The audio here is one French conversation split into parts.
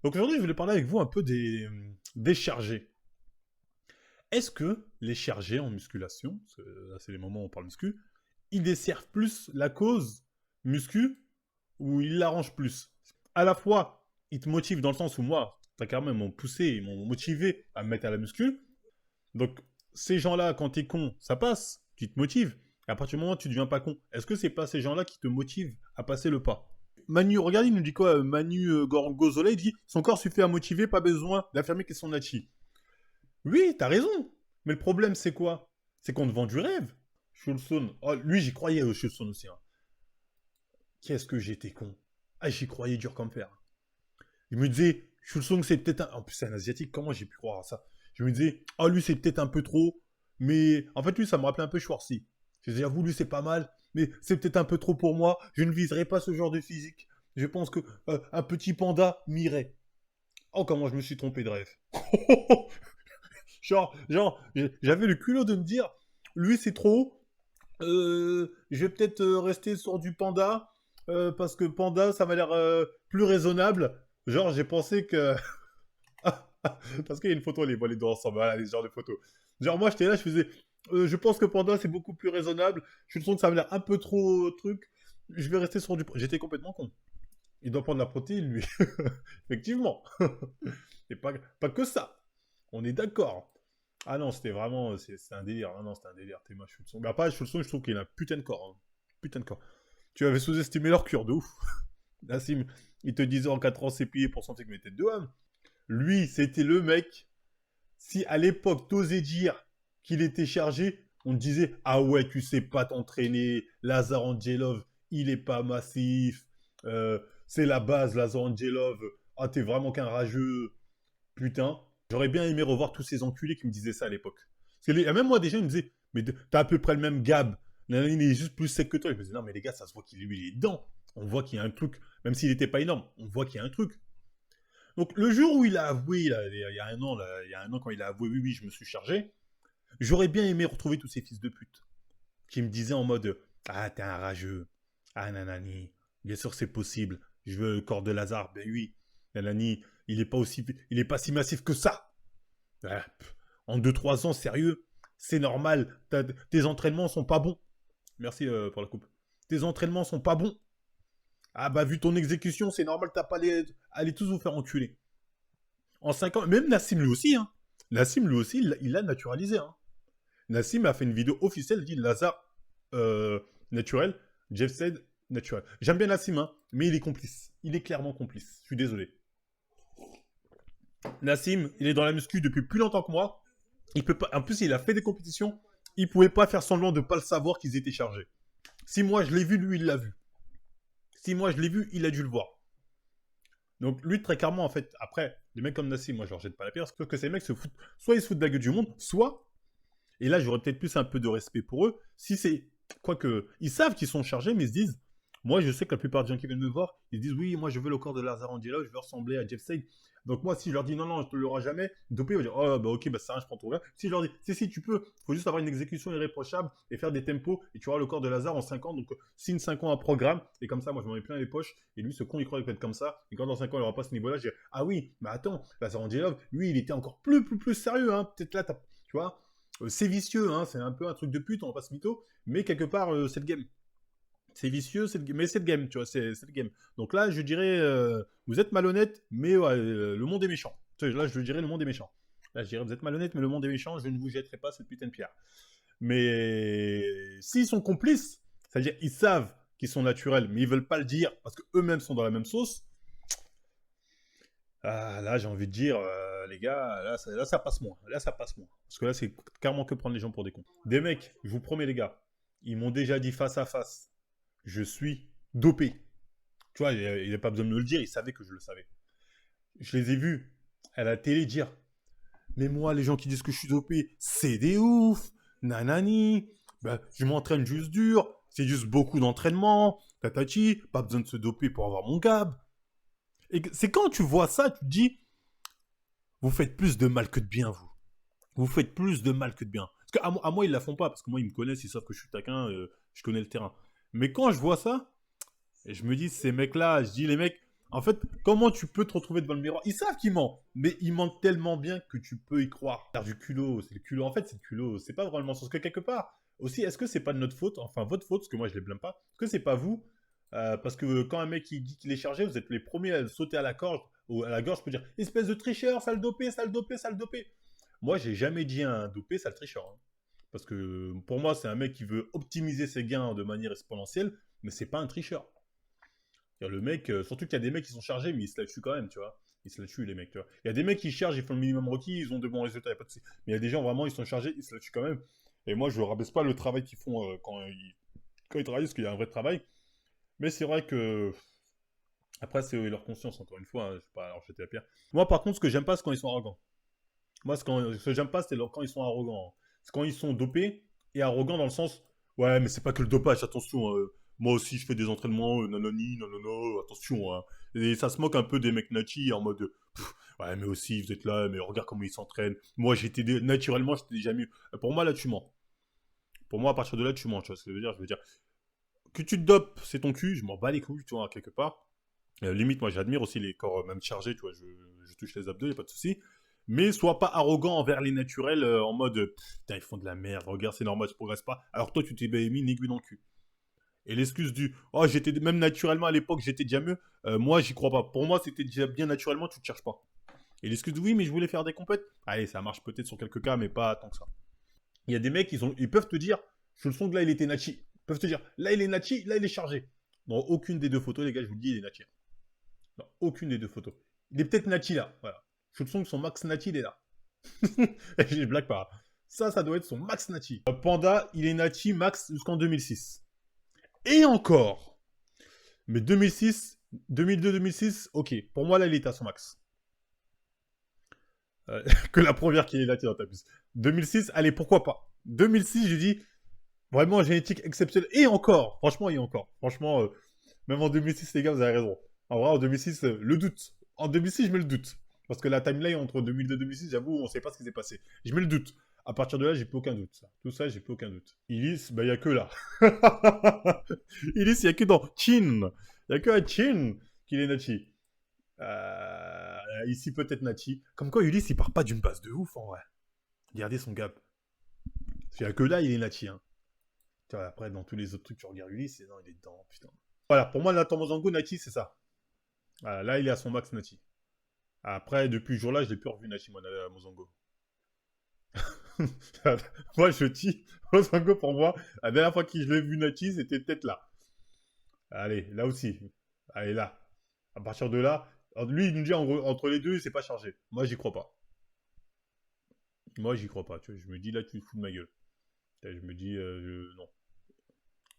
Donc aujourd'hui, je voulais parler avec vous un peu des chargés. Est-ce que les chargés en musculation, parce que là c'est les moments où on parle muscu, ils desservent plus la cause muscu ou ils l'arrangent plus? À la fois, ils te motivent dans le sens où moi, très clairement, ils m'ont poussé, ils m'ont motivé à me mettre à la muscu. Donc ces gens-là, quand t'es con, ça passe, qui te motivent. Et à partir du moment où tu deviens pas con, est-ce que c'est pas ces gens-là qui te motivent à passer le pas? Manu, regarde, il nous dit quoi? Manu Gorgonzola, il dit son corps suffit à motiver, pas besoin d'affirmer qu'ils sont nachi. Oui, t'as raison. Mais le problème, c'est quoi? C'est qu'on te vend du rêve. Schulson, oh, lui, j'y croyais au Schulson aussi. Hein. Qu'est-ce que j'étais con. Ah, j'y croyais dur comme fer. Il me disait, Schulson, c'est peut-être un... En plus, c'est un asiatique, comment j'ai pu croire à ça? Je me disais, oh, lui, c'est peut-être un peu trop. Mais en fait, lui, ça me rappelait un peu Schwarzy. Je disais, j'avoue, lui, c'est pas mal. Mais c'est peut-être un peu trop pour moi. Je ne viserai pas ce genre de physique. Je pense que un petit panda m'irait. Oh, comment je me suis trompé de rêve. genre, j'avais le culot de me dire, lui c'est trop, je vais peut-être rester sur du panda, parce que panda ça m'a l'air plus raisonnable. Genre, j'ai pensé que... parce qu'il y a une photo, on les voit les deux ensemble, voilà, les genres de photos. Genre, moi j'étais là, je faisais, je pense que panda c'est beaucoup plus raisonnable, je sens que ça m'a l'air un peu trop truc, je vais rester sur du... J'étais complètement con. Il doit prendre la protéine, lui. Effectivement. Et pas que ça. On est d'accord. Ah non, c'était vraiment... C'est un délire. Ah non, c'était un délire. T'es ma Schulson. Mais après, Schulson, je trouve qu'il a un putain de corps. Hein. Putain de corps. Tu avais sous-estimé leur cure de ouf. Nassim, il te disait en 4 ans, c'est plié pour sentir que mes têtes de homme. Lui, c'était le mec. Si à l'époque, t'osais dire qu'il était chargé, on te disait, ah ouais, tu sais pas t'entraîner. Lazar Angelov, il est pas massif. C'est la base, Lazar Angelov. Ah, t'es vraiment qu'un rageux. Putain, j'aurais bien aimé revoir tous ces enculés qui me disaient ça à l'époque. Parce que même moi, déjà, ils me disaient, mais t'as à peu près le même Gab. Il est juste plus sec que toi. Je me disais, non, mais les gars, ça se voit qu'il lui, il est dedans. On voit qu'il y a un truc. Même s'il n'était pas énorme, on voit qu'il y a un truc. Donc, le jour où il a avoué, là, il y a un an, là, il y a un an, quand il a avoué, oui, oui, je me suis chargé, j'aurais bien aimé retrouver tous ces fils de pute qui me disaient en mode, ah, t'es un rageux. Ah, nanani. Bien sûr, c'est possible. Je veux le corps de Lazare. Ben oui. Nanani, il est pas si massif que ça. Ah, en 2-3 ans, sérieux, c'est normal. Tes entraînements sont pas bons. Merci pour la coupe. Tes entraînements sont pas bons. Ah bah vu ton exécution, c'est normal, t'as pas les... Allez tous vous faire enculer. En 5 ans, même Nassim lui aussi, hein. Nassim lui aussi, il l'a naturalisé, hein. Nassim a fait une vidéo officielle, il dit Lazare naturel, Jeff said naturel. J'aime bien Nassim, hein, mais il est complice. Il est clairement complice. Je suis désolé. Nassim, il est dans la muscu depuis plus longtemps que moi. Il peut pas. En plus, il a fait des compétitions. Il pouvait pas faire semblant de pas le savoir qu'ils étaient chargés. Si moi je l'ai vu, lui il l'a vu. Si moi je l'ai vu, il a dû le voir. Donc lui très clairement en fait, après, les mecs comme Nassim, moi je leur jette pas la pierre, parce que ces mecs se foutent, soit ils se foutent de la gueule du monde, soit, et là j'aurais peut-être plus un peu de respect pour eux, si c'est, quoique, ils savent qu'ils sont chargés, mais ils se disent, moi je sais que la plupart des gens qui viennent me voir, ils disent oui, moi je veux le corps de Lazar Angela, je veux ressembler à Jeff Sade. Donc moi si je leur dis non, non, je te l'aurai jamais, dopé, ils vont dire oh bah ok, bah ça, je prends ton gars. Si je leur dis si, tu peux, faut juste avoir une exécution irréprochable et faire des tempos, et tu auras le corps de Lazare en 5 ans, donc signe 5 ans un programme, et comme ça, moi je m'en mets plein les poches, et lui, ce con, il croit qu'il peut être comme ça, et quand dans 5 ans, il aura pas ce niveau-là, je dis ah oui, mais attends, Lazare Angela, lui, il était encore plus sérieux, hein, peut-être là, tu vois, c'est vicieux, hein, c'est un peu un truc de pute, on va pas se mytho, mais quelque part, c'est le game. C'est vicieux, mais c'est le game, tu vois, c'est le game. Donc là, je dirais, vous êtes malhonnête, mais le monde est méchant. Là, je dirais, le monde est méchant. Là, je dirais, vous êtes malhonnête, mais le monde est méchant, je ne vous jetterai pas cette putain de pierre. Mais s'ils sont complices, c'est-à-dire ils savent qu'ils sont naturels, mais ils veulent pas le dire parce qu'eux-mêmes sont dans la même sauce, ah, là, j'ai envie de dire, les gars, là, ça passe moins. Là, ça passe moins. Parce que là, c'est carrément que prendre les gens pour des cons. Des mecs, je vous promets, les gars, ils m'ont déjà dit face à face, je suis dopé. Tu vois, il n'a pas besoin de me le dire, il savait que je le savais. Je les ai vus à la télé dire, mais moi, les gens qui disent que je suis dopé, c'est des oufs, nanani, bah, je m'entraîne juste dur, c'est juste beaucoup d'entraînement, tatati, pas besoin de se doper pour avoir mon gab. Et c'est quand tu vois ça, tu te dis, vous faites plus de mal que de bien, vous. Vous faites plus de mal que de bien. Parce qu'à moi, ils la font pas, parce que moi, ils me connaissent, ils savent que je suis taquin, je connais le terrain. Mais quand je vois ça, et je me dis, ces mecs-là, je dis, les mecs, En fait, comment tu peux te retrouver devant le miroir? Ils savent qu'ils mentent, mais ils mentent tellement bien que tu peux y croire. Faire du culot, c'est le culot. En fait, c'est le culot. C'est pas vraiment le mensonge. Parce que quelque part, aussi, est-ce que c'est pas de notre faute? Enfin, votre faute, parce que moi, je les blâme pas. Est-ce que c'est pas vous? Parce que quand un mec il dit qu'il est chargé, vous êtes les premiers à le sauter à la gorge, ou à la gorge pour dire espèce de tricheur, sale dopé, sale dopé, sale dopé. Moi, j'ai jamais dit à un dopé, sale tricheur, hein. Parce que pour moi, c'est un mec qui veut optimiser ses gains de manière exponentielle, mais c'est pas un tricheur. Le mec, surtout qu'il y a des mecs qui sont chargés, mais ils se la tuent quand même, tu vois. Ils se la tuent, les mecs, tu vois. Il y a des mecs qui chargent, ils font le minimum requis, ils ont de bons résultats, il a pas de souci. Mais il y a des gens, vraiment, ils sont chargés, ils se la tuent quand même. Et moi, je rabaisse pas le travail qu'ils font quand ils travaillent, parce qu'il y a un vrai travail. Mais c'est vrai que. Après, c'est leur conscience, encore une fois, hein, je sais pas alors jeter la pierre. Moi, par contre, ce que j'aime pas, c'est quand ils sont arrogants. Moi, ce que j'aime pas, c'est quand ils sont arrogants, hein. C'est quand ils sont dopés et arrogants dans le sens, ouais, mais c'est pas que le dopage, attention, moi aussi, je fais des entraînements, nanani, nanana, attention, hein. Et ça se moque un peu des mecs natis en mode, ouais, mais aussi, vous êtes là, mais regarde comment ils s'entraînent. Moi, naturellement, j'étais déjà mieux. Pour moi, là, tu mens. Pour moi, à partir de là, tu mens, tu vois ce que je veux dire? Je veux dire, que tu te dopes, c'est ton cul, je m'en bats les couilles, tu vois, quelque part. Limite, moi, j'admire aussi les corps même chargés, tu vois, je touche les abdos, y a pas de souci. Mais sois pas arrogant envers les naturels en mode, putain, ils font de la merde, regarde, c'est normal, tu progresses pas. Alors toi, tu t'es mis une aiguille dans le cul. Et l'excuse du, oh, j'étais même naturellement à l'époque, j'étais déjà mieux, moi, j'y crois pas. Pour moi, c'était déjà bien naturellement, tu te cherches pas. Et l'excuse de, oui, mais je voulais faire des compètes. Allez, ça marche peut-être sur quelques cas, mais pas tant que ça. Il y a des mecs, ils peuvent te dire, je le sens que là, il était nachi. Ils peuvent te dire, là, il est nachi, là, il est chargé. Dans aucune des deux photos, les gars, je vous le dis, il est nachi. Dans aucune des deux photos. Il est peut-être nachi là, voilà. Je le sens que son max nachi, il est là. Je blague pas. Ça doit être son max nachi. Panda, il est nachi max jusqu'en 2006. Et encore. Mais 2006, 2002-2006, ok. Pour moi, là, il est à son max. Que la première qui est nachi dans ta puce. 2006, allez, pourquoi pas. 2006, j'ai dit, vraiment génétique exceptionnelle. Et encore, franchement, et encore. Franchement, même en 2006, les gars, vous avez raison. En vrai, en 2006, le doute. En 2006, je mets le doute. Parce que la timeline entre 2002 et 2006, j'avoue, on ne sait pas ce qui s'est passé. Je mets le doute. À partir de là, j'ai plus aucun doute. Tout ça, j'ai plus aucun doute. Illis, bah, il n'y a que là. Illis, il n'y a que dans Chin. Il n'y a que à Chin qu'il est Nachi. Ici, peut-être Nachi. Comme quoi, Ulysse, il part pas d'une base de ouf, en vrai. Regardez son gap. Il n'y a que là, il est Nachi, hein. Tu vois, après, dans tous les autres trucs, tu regardes Ulysse, non, il est dedans, putain. Voilà, pour moi, Nathan Mozango, Nachi, c'est ça. Voilà, là, il est à son max, Nachi. Après, depuis ce jour-là, je l'ai plus revu, Nachi, moi, Mozango. Moi, je dis, Mozango, pour moi, la dernière fois que je l'ai vu, Nachi, c'était peut-être là. Allez, là aussi. Allez, là. À partir de là, lui, il nous dit, entre les deux, il s'est pas chargé. Moi, j'y crois pas. Moi, j'y crois pas. Tu vois, je me dis, là, tu te fous de ma gueule. Je me dis, non.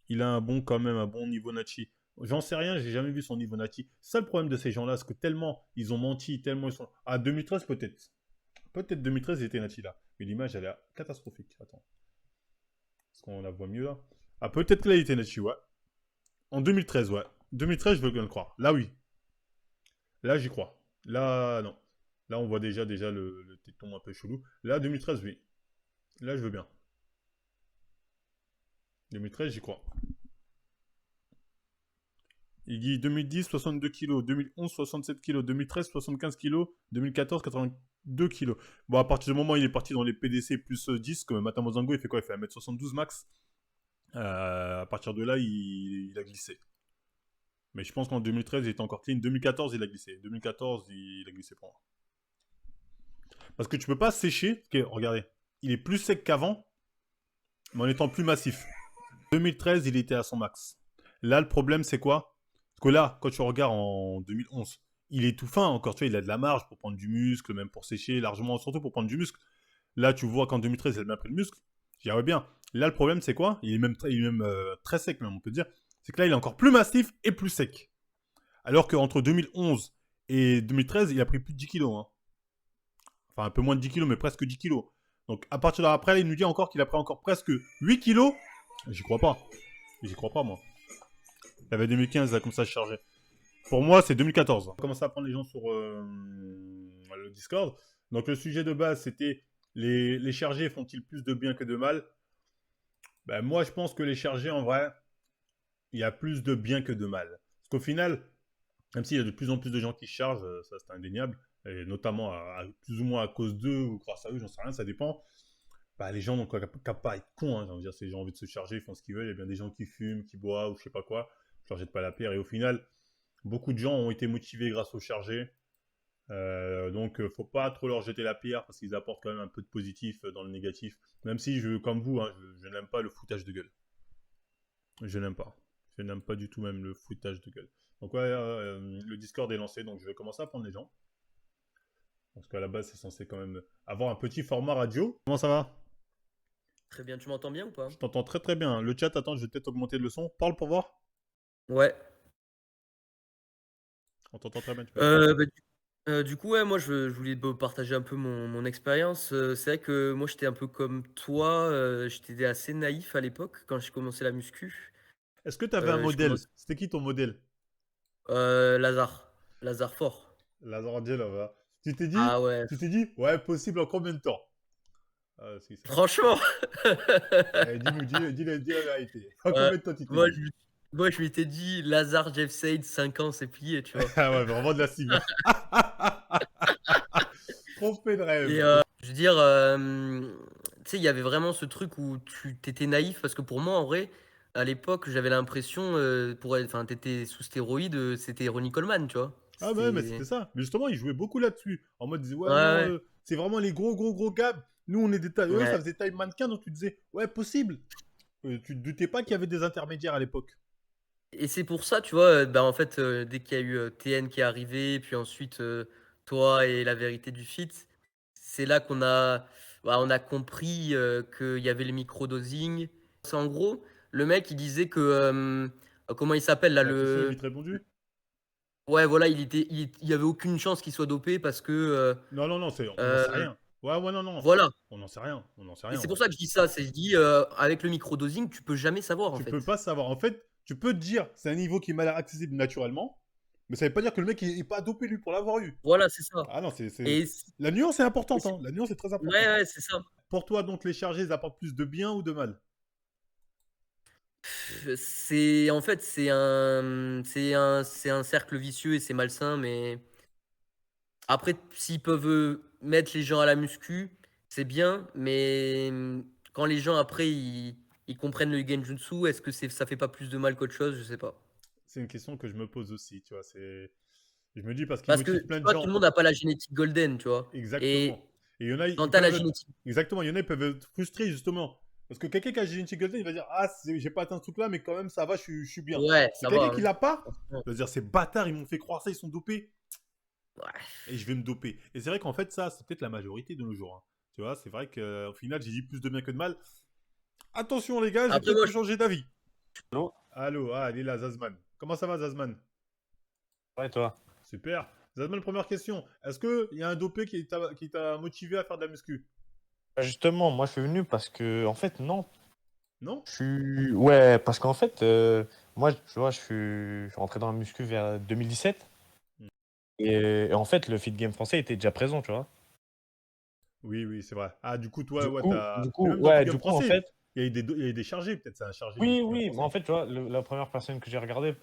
Il a quand même, un bon niveau Nachi. J'en sais rien, j'ai jamais vu son niveau Nachi. C'est ça le problème de ces gens-là, c'est que tellement ils ont menti, tellement ils sont. Ah, 2013 peut-être. Peut-être 2013 il était Nachi là. Mais l'image elle est catastrophique. Attends. Est-ce qu'on la voit mieux là? Ah, peut-être que là il était Nachi, ouais. En 2013, ouais. 2013, je veux bien le croire. Là, oui. Là, j'y crois. Là, non. Là, on voit déjà le téton un peu chelou. Là, 2013, oui. Là, je veux bien. 2013, j'y crois. Il dit 2010, 62 kg, 2011, 67 kg, 2013, 75 kg, 2014, 82 kg. Bon, à partir du moment où il est parti dans les PDC plus 10, comme Matamozango, il fait quoi? Il fait 1m72 max. À partir de là, il a glissé. Mais je pense qu'en 2013, il était encore clean. 2014, il a glissé. 2014, il a glissé pour moi. Parce que tu peux pas sécher. Okay, regardez, il est plus sec qu'avant, mais en étant plus massif. 2013, il était à son max. Là, le problème, c'est quoi? Parce que là, quand tu regardes en 2011, il est tout fin encore, tu vois, il a de la marge pour prendre du muscle, même pour sécher, largement, surtout pour prendre du muscle. Là, tu vois qu'en 2013, il a bien pris le muscle. J'y arrive bien. Là, le problème, c'est quoi? Il est même, très sec, même, on peut dire. C'est que là, il est encore plus massif et plus sec. Alors qu'entre 2011 et 2013, il a pris plus de 10 kilos. Hein. Enfin, un peu moins de 10 kilos, mais presque 10 kilos. Donc, à partir de là, après, il nous dit encore qu'il a pris encore presque 8 kilos. J'y crois pas. J'y crois pas, moi. Il avait 2015, là, comme ça, je chargeais. Pour moi, c'est 2014. On a commencé à prendre les gens sur le Discord. Donc, le sujet de base, c'était les chargés font-ils plus de bien que de mal? Ben, moi, je pense que les chargés, en vrai, il y a plus de bien que de mal. Parce qu'au final, Même s'il y a de plus en plus de gens qui chargent, ça c'est indéniable, et notamment plus ou moins à cause d'eux ou grâce à eux, j'en sais rien, ça dépend. Bah, les gens n'ont qu'à pas être cons, hein, j'ai envie de dire, si les gens ont envie de se charger, ils font ce qu'ils veulent. Il y a bien des gens qui fument, qui boivent ou je sais pas quoi. Je leur jette pas la pierre. Et au final, beaucoup de gens ont été motivés grâce au chargé. Donc, faut pas trop leur jeter la pierre parce qu'ils apportent quand même un peu de positif dans le négatif. Même si, comme vous, hein, je n'aime pas le foutage de gueule. Je n'aime pas. Je n'aime pas du tout même le foutage de gueule. Donc, ouais, le Discord est lancé, donc je vais commencer à prendre les gens. Parce qu'à la base, c'est censé quand même avoir un petit format radio. Comment ça va? Très bien, tu m'entends bien ou pas? Je t'entends très très bien. Le chat, attends, je vais peut-être augmenter le son. Parle pour voir. Ouais. On t'entend très bien, tu peux parler. Du coup, ouais, moi, je voulais partager un peu mon expérience. C'est vrai que moi, j'étais un peu comme toi. J'étais assez naïf à l'époque quand j'ai commencé la muscu. Est-ce que tu avais un Je modèle? commence C'était qui ton modèle? Lazare. Lazare fort. Lazare là-bas. Tu t'es dit, Ah ouais, tu t'es dit, ouais, possible en combien de temps? Ah, si, ça. franchement. Dis-nous, dis la vérité. En Euh, combien de temps tu t'es moi, dit? je m'étais dit Lazare, Jeff Said, 5 ans, c'est plié, tu vois. Ah ouais, vraiment de la cible. Trompé de Et rêve. je veux dire, tu sais, il y avait vraiment ce truc où tu t'étais naïf parce que pour moi, en vrai, à l'époque, j'avais l'impression, enfin, t'étais sous stéroïdes, c'était Ronnie Coleman, tu vois. Ah ouais, mais c'était C'était. ça. Mais justement, ils jouaient beaucoup là-dessus. En mode, ils disaient, Ouais, ouais, non, ouais, c'est vraiment les gros gabs. Nous, on est des tailles. Eux, ça ouais. faisait taille mannequin, donc tu disais, ouais, possible. Tu te doutais pas qu'il y avait des intermédiaires à l'époque. Et c'est pour ça, tu vois, bah, en fait, dès qu'il y a eu TN qui est arrivé, puis ensuite toi et la vérité du fit, c'est là bah, on a compris qu'il y avait le microdosing. C'est en gros, le mec, il disait que. Comment il s'appelle là, La question est vite répondue. Ouais, voilà, il y avait aucune chance qu'il soit dopé parce que, Non, non, non, on n'en heu, sait rien. Ouais, ouais, non, non. voilà. On n'en sait rien. On n'en sait Et rien, c'est en pour fait. ça que je dis ça, c'est je dis, avec le microdosing, tu peux jamais savoir, en Tu peux fait. pas savoir. En fait, tu peux te dire, c'est un niveau qui m'a l'air accessible naturellement, mais ça veut pas dire que le mec est pas dopé lui pour l'avoir eu. Voilà, c'est ça. Ah non, Et c La nuance est et importante, c'est hein. La nuance est très ouais, importante. ouais, c'est ça. Pour toi, donc, les chargés, ils apportent plus de bien ou de mal? C'est en fait, c'est un cercle vicieux et c'est malsain, mais après, s'ils peuvent, mettre les gens à la muscu, c'est bien, mais quand les gens après ils comprennent le Genjutsu, est-ce que ça fait pas plus de mal qu'autre chose? Je sais pas. C'est une question que je me pose aussi, tu vois. Je me dis parce qu'il Parce que, motive tu plein de vois, tout le gens. monde a pas la génétique golden, tu vois? Exactement. Et Et il y en a, quand ils tu as la peuvent. génétique Exactement, il y en a, ils peuvent être frustrés, justement. Parce que quelqu'un qui a Genetic Golden, il va dire, ah, j'ai pas atteint ce truc-là, mais quand même, ça va, je suis bien. ouais, Mais ça quelqu'un va, qui hein, l'a pas, franchement. il va dire, ces bâtards, ils m'ont fait croire ça, ils sont dopés. Ouais. Et je vais me doper. Et c'est vrai qu'en fait, ça, c'est peut-être la majorité de nos jours, hein. Tu vois, c'est vrai qu'au final, j'ai dit plus de bien que de mal. Attention, les gars, j'ai Après peut-être moi pu changer d'avis. Allô? Allô, ah, elle est là, Zazman. Comment ça va, Zazman? Ouais, toi. Super. Zazman, première question. Est-ce qu'il y a un dopé qui t'a motivé à faire de la muscu? Bah, justement, moi je suis venu parce que, en fait, non. Non? Ouais, parce qu'en fait, moi, tu vois, je suis rentré dans la muscu vers 2017. Hmm. Et en fait, le fit game français était déjà présent, tu vois. Oui, oui, c'est vrai. Ah, du coup, toi, Du ouais, coup, t'as. du Mais coup, même dans le ouais, Figame du coup, en français, fait, il y a eu des chargés, peut-être, c'est un chargé du oui, Figame oui, mais en français. fait, tu vois, la première personne que j'ai regardée,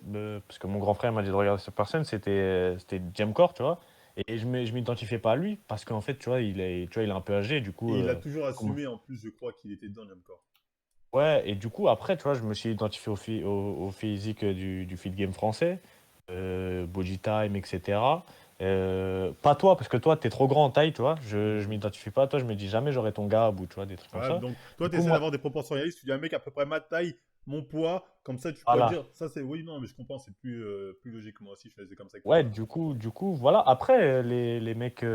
parce que mon grand frère m'a dit de regarder cette personne, c'était Jamcore, tu vois. Et je m'identifiais pas à lui, parce qu'en fait, tu vois, il est un peu âgé, du coup, Et il a toujours comment- assumé, en plus, je crois qu'il était dedans, encore. Ouais, et du coup, après, tu vois, je me suis identifié au physique du feed game français, body time, etc. Pas toi, parce que toi, t'es trop grand en taille, tu vois. Je m'identifie pas à toi, je me dis jamais j'aurai ton gab ou tu vois, des trucs comme Ouais, ça. donc, toi, Du tu coup, essaies moi, d'avoir des proportions réalistes. Tu dis à un mec à peu près ma taille, mon poids, comme ça, tu pourrais voilà. dire, ça, c'est. Oui, non, mais je comprends, c'est plus logique. Moi aussi, je faisais comme ça avec toi. Ouais, du coup, voilà. Après, les mecs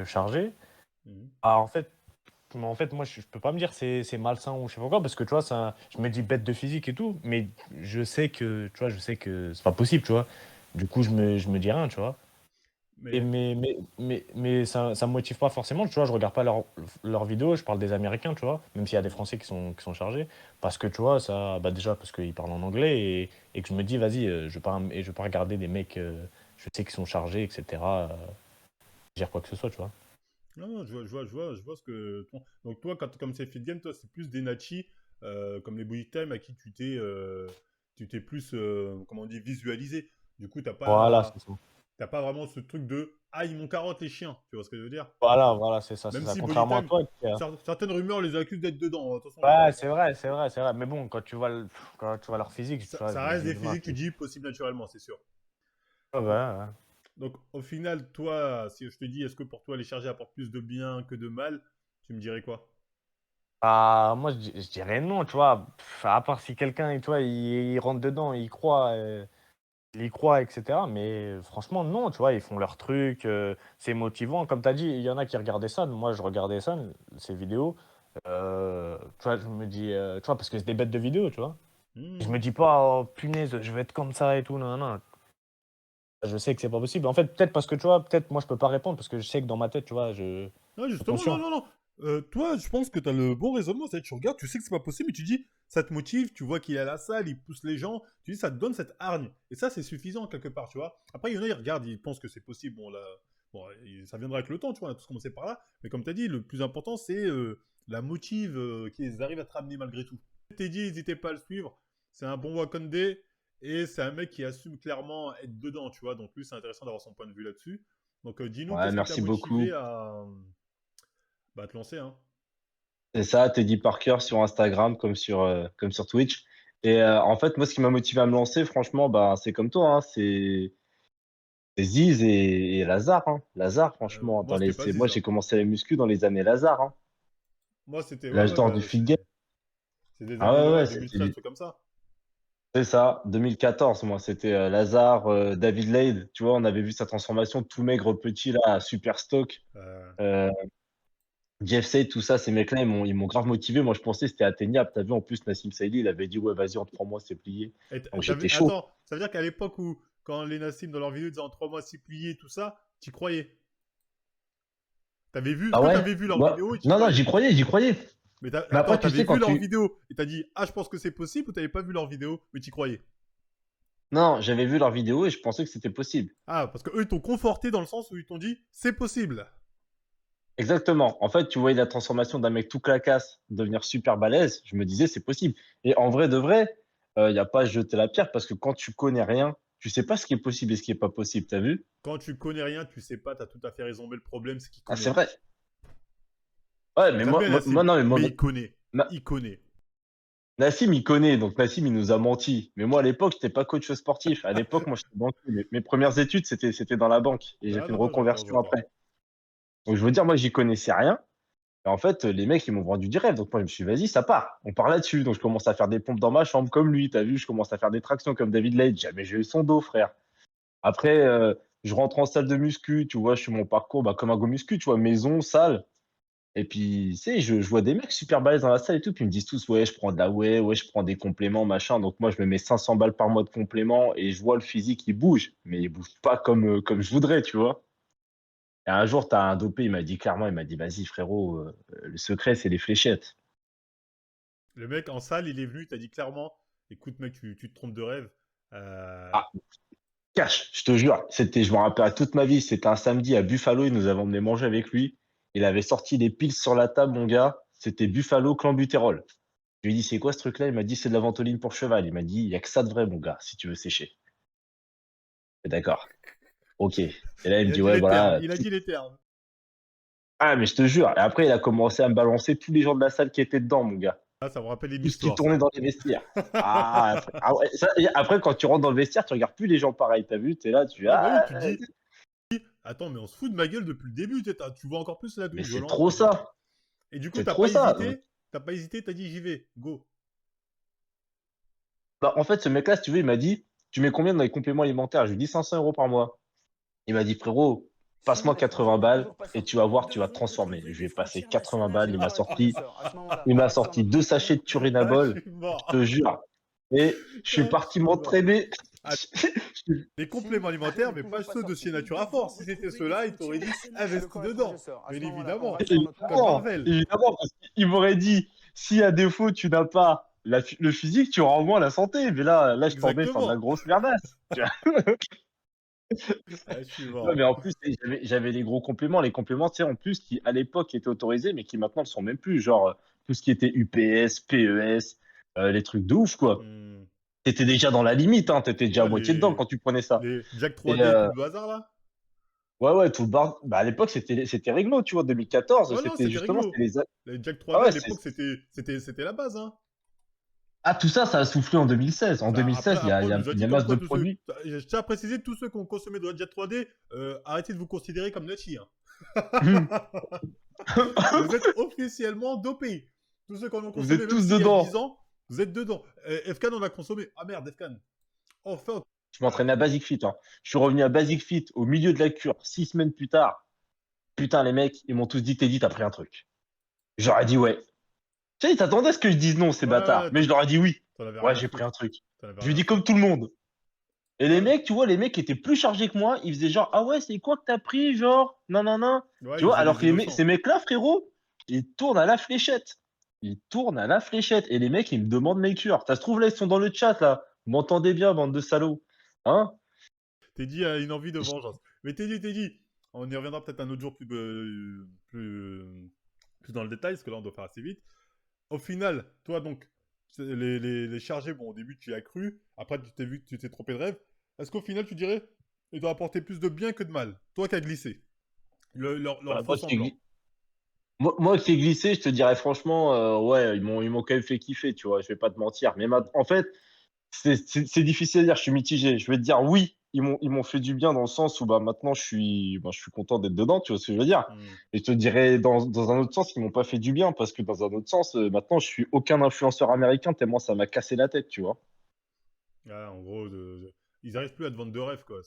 chargés, Mhm. ah, en fait, moi, je peux pas me dire c'est malsain ou je sais pas quoi, parce que tu vois, je me dis bête de physique et tout, mais je sais que c'est pas possible, tu vois. Du coup, je me dis rien, tu vois. Et Mais, mais ça me motive pas forcément, tu vois. Je regarde pas leurs vidéos, je parle des Américains, tu vois, même s'il y a des Français qui sont chargés, parce que tu vois, ça, bah déjà, parce qu'ils parlent en anglais et que je me dis, vas-y, je vais pas regarder des mecs, je sais qu'ils sont chargés, etc., dire quoi que ce soit, tu vois. non, non, je vois ce que. Donc, toi, comme c'est fit game, toi, c'est plus des nachis, comme les bullet time, à qui tu t'es plus, comment on dit, visualisé. Du coup, Voilà, c'est ça. t'as pas vraiment ce truc de ah, ils m'ont carotte les chiens. Tu vois ce que je veux dire? Voilà, c'est ça, c'est Même ça. si Contrairement à Polytime, toi, certaines rumeurs les accusent d'être dedans. Attention, les gars. ouais, c'est vrai, c'est vrai, c'est vrai. Mais bon, quand tu vois leur physique, tu vois, je Ça me reste dis, des mince, physiques, tu dis possible naturellement, c'est sûr. ouais, Donc, ouais. donc, au final, toi, si je te dis, est-ce que pour toi les chargés apportent plus de bien que de mal, tu me dirais quoi? Ah, moi, je dirais non, tu vois. À part si quelqu'un, tu vois, il rentre dedans, il y croit, etc. Mais franchement, non, tu vois, ils font leur truc, c'est motivant. Comme tu as dit, il y en a qui regardaient ça. Moi, je regardais ça, ces vidéos. Tu vois, je me dis, tu vois, parce que c'est des bêtes de vidéos, tu vois. Je Hmm. me dis pas, oh punaise, je vais être comme ça et tout, non, non. Je sais que c'est pas possible. En fait, peut-être parce que, tu vois, peut-être moi, je peux pas répondre parce que je sais que dans ma tête, tu vois, je Non, suis justement, non, conscient. non, non. Toi, je pense que tu as le bon raisonnement. C'est que tu regardes, tu sais que c'est pas possible, mais tu dis, ça te motive, tu vois qu'il est à la salle, il pousse les gens, tu dis, ça te donne cette hargne. Et ça, c'est suffisant quelque part, tu vois. Après, il y en a, ils regardent, ils pensent que c'est possible. Bon, là, bon, ça viendra avec le temps, tu vois, on a tous commencé par là. Mais comme tu as dit, le plus important, c'est la motive qu'ils arrivent à te ramener malgré tout. Je t'ai dit, n'hésitez pas à le suivre. C'est un bon Wakande et c'est un mec qui assume clairement être dedans, tu vois. Donc, lui, c'est intéressant d'avoir son point de vue là-dessus. Donc, dis-nous, Ouais, qu'est-ce qui t'a merci motivé beaucoup. à bah, te lancer, hein? C'est ça, Teddy Parker sur Instagram comme sur Twitch. Et en fait, moi, ce qui m'a motivé à me lancer, franchement, bah, c'est comme toi, hein, c'est Ziz et Lazare. Hein. Lazare, franchement, Moi, c'était pas moi, Ziz, hein. j'ai commencé la muscu dans les années Lazare. Hein. Moi, c'était, ouais, L'âge ouais, d'or du bah, fit game. c'est des Ah années, ouais, ouais, ouais, 2013, truc comme ça. c'est ça, 2014, moi, c'était Lazare, David Lade. Tu vois, on avait vu sa transformation, tout maigre, petit, là, super stock. Euh, Euh, Jeff Say, tout ça, ces mecs-là, ils m'ont grave motivé. Moi, je pensais que c'était atteignable. T'as vu, en plus, Nassim Saïdi, il avait dit, ouais, vas-y, en 3 mois, c'est plié. Donc, j'étais chaud. Attends, ça veut dire qu'à l'époque où, quand les Nassim, dans leur vidéo, disaient en 3 mois, c'est plié, tout ça, t'y croyais. T'avais vu, Ah toi, ouais? t'avais vu leur Moi, vidéo et t'y non, non, croyais. j'y croyais, j'y croyais. Mais Mais attends, après, tu t'avais sais, vu quand leur tu. vidéo et t'as dit, ah, je pense que c'est possible ou t'avais pas vu leur vidéo, mais t'y croyais. Non, j'avais vu leur vidéo et je pensais que c'était possible. Ah, parce que eux, ils t'ont conforté dans le sens où ils t'ont dit, c'est possible. Exactement. En fait, tu voyais la transformation d'un mec tout clacasse devenir super balèze. Je me disais, c'est possible. Et en vrai de vrai, il n'y a pas à se jeter la pierre parce que quand tu connais rien, tu sais pas ce qui est possible et ce qui est pas possible. T'as vu? Quand tu connais rien, tu sais pas, t'as tout à fait raison, mais le problème, c'est qu'il Ah, c'est connaît. vrai. Ouais, mais J'aime bien moi, Nassim, non, mais mais il connaît. Na- Il connaît. Nassim, il connaît, donc Nassim, il nous a menti. Mais moi, à l'époque, j'étais pas coach sportif. À l'époque, moi, j'étais banquier. Mes premières études, c'était dans la banque. Et j'ai Ah fait une non, j'entends, reconversion j'entends. après. Donc, je veux dire, moi, j'y connaissais rien. Et en fait, les mecs, ils m'ont vendu du rêve. Donc, moi, je me suis dit, vas-y, ça part. On part là-dessus. Donc, je commence à faire des pompes dans ma chambre comme lui. T'as vu, je commence à faire des tractions comme David Lade. Jamais j'ai eu son dos, frère. Après, je rentre en salle de muscu. Tu vois, je suis mon parcours bah, comme un go muscu. Tu vois, maison, salle. Et puis, tu sais, je vois des mecs super balèzes dans la salle et tout. Puis ils me disent tous, ouais, je prends de la whey, ouais, je prends des compléments, machin. Donc, moi, je me mets 500 balles par mois de compléments et je vois le physique, il bouge. Mais il bouge pas comme je voudrais, tu vois. Et un jour, t'as un dopé, il m'a dit clairement, il m'a dit, vas-y, frérot, le secret, c'est les fléchettes. Le mec en salle, il est venu, il t'a dit clairement, écoute mec, tu te trompes de rêve. Euh, Ah, cash, je te jure. Je me rappelle toute ma vie. C'était un samedi à Buffalo. Il nous avait emmené manger avec lui. Il avait sorti les piles sur la table, mon gars. C'était Buffalo clenbuterol. Je lui ai dit, c'est quoi ce truc-là? Il m'a dit, c'est de la ventoline pour cheval. Il m'a dit, il y a que ça de vrai, mon gars, si tu veux sécher. Et d'accord. Ok. Et là, il me il a dit, dit ouais, les termes, voilà. il a dit les termes. Ah, mais je te jure. Et après, il a commencé à me balancer tous les gens de la salle qui étaient dedans, mon gars. Ah, ça me rappelle une Tout ce qui histoire, tournait ça. dans les vestiaires. Ah ouais, et après, quand tu rentres dans le vestiaire, tu regardes plus les gens pareils. T'as vu? T'es là, tu dis, Ouais, bah oui, ah, tu te dis, attends, mais on se fout de ma gueule depuis le début, tu vois encore plus la mais c'est violence. trop ça. Et du coup, C'est trop ça. t'as pas hésité, t'as dit j'y vais, go. Bah, en fait, ce mec-là, si tu veux, il m'a dit, tu mets combien dans les compléments alimentaires? Je lui ai dit 500 euros par mois. Il m'a dit, frérot, passe-moi 80 balles et tu vas voir, tu vas te transformer. Je lui ai passé 80 balles. Il m'a sorti 2 sachets de Ah, je Turinabol. suis Je mort. te jure. Et je suis Ah, je parti suis mort. m'entraîner. Ah, les compléments alimentaires, mais pas ceux de chez Natura Force. Si c'était ceux-là, il t'aurait dit investi dedans. Bien évidemment. Comme Évidemment, Marvel. évidemment, parce qu'il m'aurait dit, si à défaut tu n'as pas le physique, tu auras au moins la santé. Mais là, je tombais sur de la Exactement. grosse merdasse. Tu vois. Ah, je suis Non, mais mort. en plus, j'avais les gros compléments. Les compléments, tu sais, en plus, qui à l'époque étaient autorisés, mais qui maintenant ne le sont même plus. Genre, tout ce qui était UPS, PES, les trucs de ouf, quoi. Hmm. t'étais déjà dans la limite, hein, t'étais déjà à Ouais, moitié dedans quand tu prenais ça. les Jack Et 3D, tout le bazar là. ouais, tout le bar. Bah, à l'époque, c'était réglo, tu vois. 2014, Ouais, non, c'était c'était justement, rigolo. c'était les. Les Jack Ah 3D à ouais, l'époque, c'était la base, hein. ah, tout ça, ça a soufflé en 2016. En Après, 2016, après, on nous a il y dit a comme masse quoi de tous ceux. produits. Je tiens à préciser, tous ceux qui ont consommé de la Jet 3D, arrêtez de vous considérer comme Nachi, hein. Vous êtes officiellement dopés. Tous ceux qui en ont Vous consommé, êtes même tous s'il y a 10 dedans. ans, vous êtes dedans. FK en a consommé. Ah merde, FK. Enfin. Je m'entraînais à Basic Fit, hein. Je suis revenu à Basic Fit au milieu de la cure, 6 semaines plus tard. Putain, les mecs, ils m'ont tous dit, Teddy, t'as pris un truc. J'aurais dit ouais. Tu sais, ils s'attendaient à ce que je dise non, ces bâtards. Ouais, Mais je leur ai dit oui. t'en avais Ouais, rien à j'ai pris foutre. un truc. T'en avais Je lui ai rien à dit comme foutre. tout le monde. Et les Ouais, mecs, tu vois, les mecs qui étaient plus chargés que moi, ils faisaient genre, ah ouais, c'est quoi que t'as pris, genre, non, non, non. ouais, Tu ils vois, faisaient alors les que ces innocents. mecs-là, frérot, ils tournent à la fléchette. Ils tournent à la fléchette. Et les mecs, ils me demandent mes cures. Ça se trouve, là, ils sont dans le chat, là. Vous m'entendez bien, bande de salauds. Hein? Teddy a une envie de vengeance. Mais Teddy, on y reviendra peut-être un autre jour plus dans le détail, parce que là, on doit faire assez vite. Au final, toi, donc, les chargés, bon, au début, tu y as cru. Après, tu t'es vu que tu t'es trompé de rêve. Est-ce qu'au final, tu dirais, ils doivent apporter plus de bien que de mal? Toi qui as glissé. Leur Bah, faux semblant. moi qui ai glissé, je te dirais franchement, ouais, ils m'ont quand même fait kiffer, tu vois, je vais pas te mentir. Mais en fait, c'est difficile à dire, je suis mitigé. Je vais te dire oui, ils m'ont fait du bien dans le sens où bah, maintenant je suis content d'être dedans, tu vois ce que je veux dire. Hmm. Et je te dirais dans un autre sens, ils m'ont pas fait du bien parce que dans un autre sens, maintenant je suis aucun influenceur américain tellement ça m'a cassé la tête, tu vois. Ouais, en gros, ils arrivent plus à te vendre de rêve, quoi.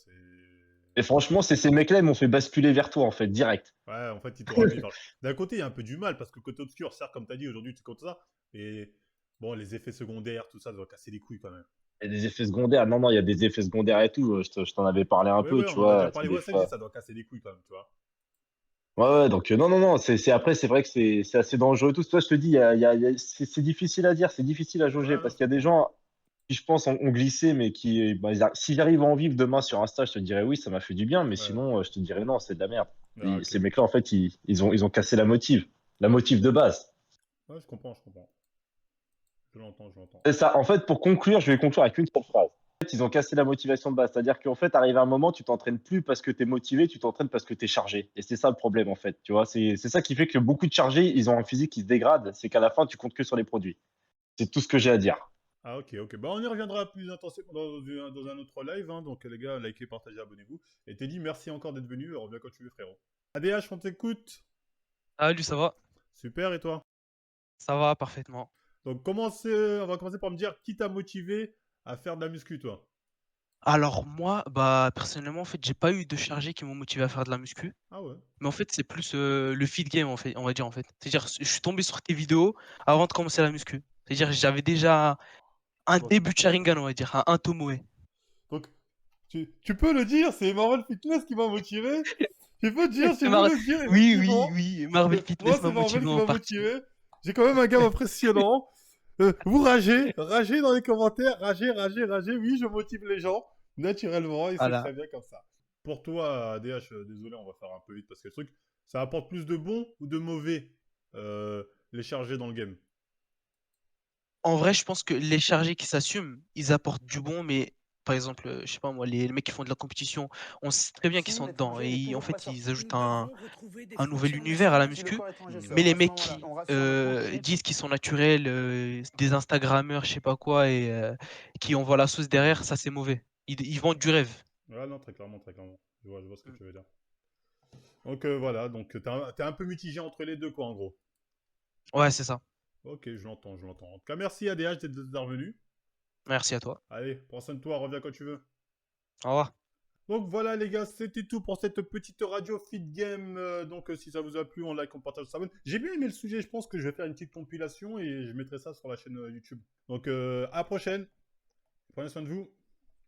Et franchement, c'est ces mecs-là, ils m'ont fait basculer vers toi, en fait, direct. Ouais, en fait, ils t'ont ramené vers. D'un côté, il y a un peu du mal, parce que le côté obscur, certes, comme tu as dit, aujourd'hui, tu comptes ça. Mais bon, les effets secondaires, tout ça, ça doit casser les couilles quand même. Il y a des effets secondaires. Non, non, il y a des effets secondaires et tout. Je t'en avais parlé un Oui, peu, oui, tu on en a déjà vois. parlé. Des Ouais, ça, je dis, fois. ça doit casser les couilles quand même, tu vois. Ouais, ouais, donc non, non, non. Après, c'est vrai que c'est assez dangereux et tout. Toi, je te dis, c'est difficile à dire, c'est difficile à jauger Ouais, non, parce je qu'il y a des comprends. gens qui, je pense, ont glissé, mais qui, bah, si j'arrive à en vivre demain sur Insta, je te dirais oui, ça m'a fait du bien, mais Ouais, sinon, je te dirais non, c'est de la merde. ah, ok. Ces mecs-là, en fait, ils ont cassé la motive de base. Ouais, je comprends, je comprends. Je l'entends, je l'entends. C'est ça. En fait, pour conclure, je vais conclure avec une seule phrase. En fait, ils ont cassé la motivation de base. C'est-à-dire qu'en fait, arrivé à un moment, tu t'entraînes plus parce que tu es motivé, tu t'entraînes parce que tu es chargé. Et c'est ça le problème, en fait. Tu vois, c'est ça qui fait que beaucoup de chargés, ils ont un physique qui se dégrade. C'est qu'à la fin, tu comptes que sur les produits. C'est tout ce que j'ai à dire. Ah, ok, ok. Bah, on y reviendra plus intensément dans un autre live, hein. Donc, les gars, likez, partagez, abonnez-vous. Et Teddy, merci encore d'être venu. Reviens quand tu veux, frérot. ADH, on t'écoute. Salut, ça va? Super, et toi? Ça va parfaitement. Donc, on va commencer par me dire qui t'a motivé à faire de la muscu, toi? Alors moi, bah personnellement, en fait, j'ai pas eu de chargés qui m'ont motivé à faire de la muscu. Ah ouais. Mais en fait, c'est plus le feed game, en fait, on va dire en fait. C'est-à-dire, je suis tombé sur tes vidéos avant de commencer la muscu. C'est-à-dire, j'avais déjà un Donc, début de Sharingan, on va dire, un Tomoe. donc, tu peux le dire, c'est Marvel Fitness qui m'a motivé. Tu peux dire, tu C'est peux Mar- le dire, Oui, oui, effectivement. oui, Marvel Moi, Fitness c'est m'a Marvel motivé qui en m'a partie. motivé. J'ai quand même un gars impressionnant. Vous ragez dans les commentaires, ragez. Oui, je motive les gens naturellement et c'est Voilà. très bien comme ça. Pour toi, ADH, désolé, on va faire un peu vite parce que le truc, ça apporte plus de bons ou de mauvais les charger dans le game. En vrai, je pense que les chargés qui s'assument, ils apportent du bon, mais par exemple, je sais pas moi, les mecs qui font de la compétition, on sait très bien qu'ils Si sont dedans l'étranger n'est et en toujours pas fait, ils sorti, ajoutent nous devons retrouver des un nouvel frontières univers à la nationales. Si le muscu. corps étranger Mais sort les à ce mecs moment-là, qui on rassure notre frontière. disent qu'ils sont naturels, des Instagrammeurs, je sais pas quoi, et qui envoient la sauce derrière, ça c'est mauvais. Ils vendent du rêve. Ouais, non, très clairement, très clairement. Je vois ce que tu veux dire. Donc voilà, donc t'es un peu mitigé entre les deux, quoi, en gros. Ouais, c'est ça. Ok, je l'entends, je l'entends. En tout cas, merci ADH d'être revenu. Merci à toi. Allez, prends soin de toi, reviens quand tu veux. Au revoir. Donc voilà les gars, c'était tout pour cette petite radio Fit Game. Donc si ça vous a plu, on like, on partage, on s'abonne. J'ai bien aimé le sujet, je pense que je vais faire une petite compilation et je mettrai ça sur la chaîne YouTube. Donc à la prochaine, prenez soin de vous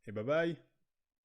et bye bye.